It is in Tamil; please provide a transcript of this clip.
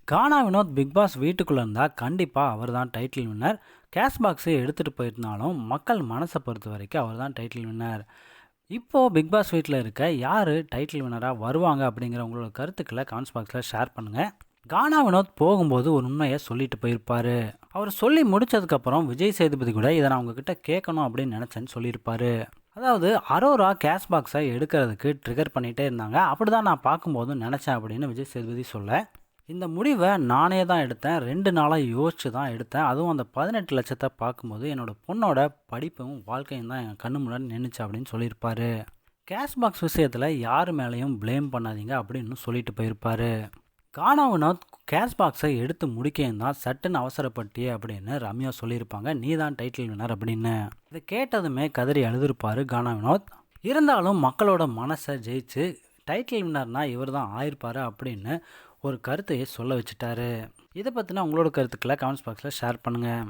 கானா வினோத் பிக் பாஸ் வீட்டுக்குள்ளே இருந்தால் கண்டிப்பாக அவர் தான் டைட்டில் வின்னர். கேஷ் பாக்ஸை எடுத்துகிட்டு போயிருந்தாலும் மக்கள் மனசை பொறுத்த வரைக்கும் அவர் தான் டைட்டில் வின்னர். இப்போது பிக் பாஸ் வீட்டில் இருக்க யார் டைட்டில் வின்னராக வருவாங்க அப்படிங்கிற உங்களோட கருத்துக்களை கமெண்ட்ஸ் பாக்ஸில் ஷேர் பண்ணுங்கள். கானா வினோத் போகும்போது ஒரு உண்மையை சொல்லிட்டு போயிருப்பாரு. அவர் சொல்லி முடிச்சதுக்கப்புறம் விஜய் சேதுபதி கூட இதை நான் உங்ககிட்ட கேட்கணும் அப்படின்னு நினச்சேன்னு சொல்லியிருப்பாரு. அதாவது அரோரா கேஷ் பாக்ஸை எடுக்கிறதுக்கு ட்ரிகர் பண்ணிகிட்டே இருந்தாங்க, அப்படி தான் நான் பார்க்கும்போதும் நினச்சேன் அப்படின்னு விஜய் சேதுபதி சொல்ல, இந்த முடிவை நானே தான் எடுத்தேன், 2 நாளாக யோசிச்சு தான் எடுத்தேன். அதுவும் அந்த 18 லட்சத்தை பார்க்கும்போது என்னோட பொண்ணோட படிப்பும் வாழ்க்கையும் தான் என் கண்ணு முன்னாடி நின்றுச்சு அப்படின்னு சொல்லியிருப்பாரு. கேஷ் பாக்ஸ் விஷயத்தில் யார் மேலேயும் ப்ளேம் பண்ணாதீங்க அப்படின்னு சொல்லிட்டு போயிருப்பாரு. கானா வினோத் கேஷ் பாக்ஸை எடுத்து முடிக்கையும் தான் சட்டுன்னு அவசரப்பட்டியே அப்படின்னு ரம்யா சொல்லியிருப்பாங்க, நீ தான் டைட்டில் வினர் அப்படின்னு. இதை கேட்டதுமே கதறி அழுதுருப்பாரு கானா வினோத். இருந்தாலும் மக்களோட மனசை ஜெயிச்சு டைட்டில் வின்னர்னா இவர் தான் ஆயிருப்பாரு அப்படின்னு ஒரு கருத்தையே சொல்ல வச்சுட்டாரு. இதை பற்றின உங்களோட கருத்துக்களை கமெண்ட்ஸ் பாக்ஸில் ஷேர் பண்ணுங்கள்.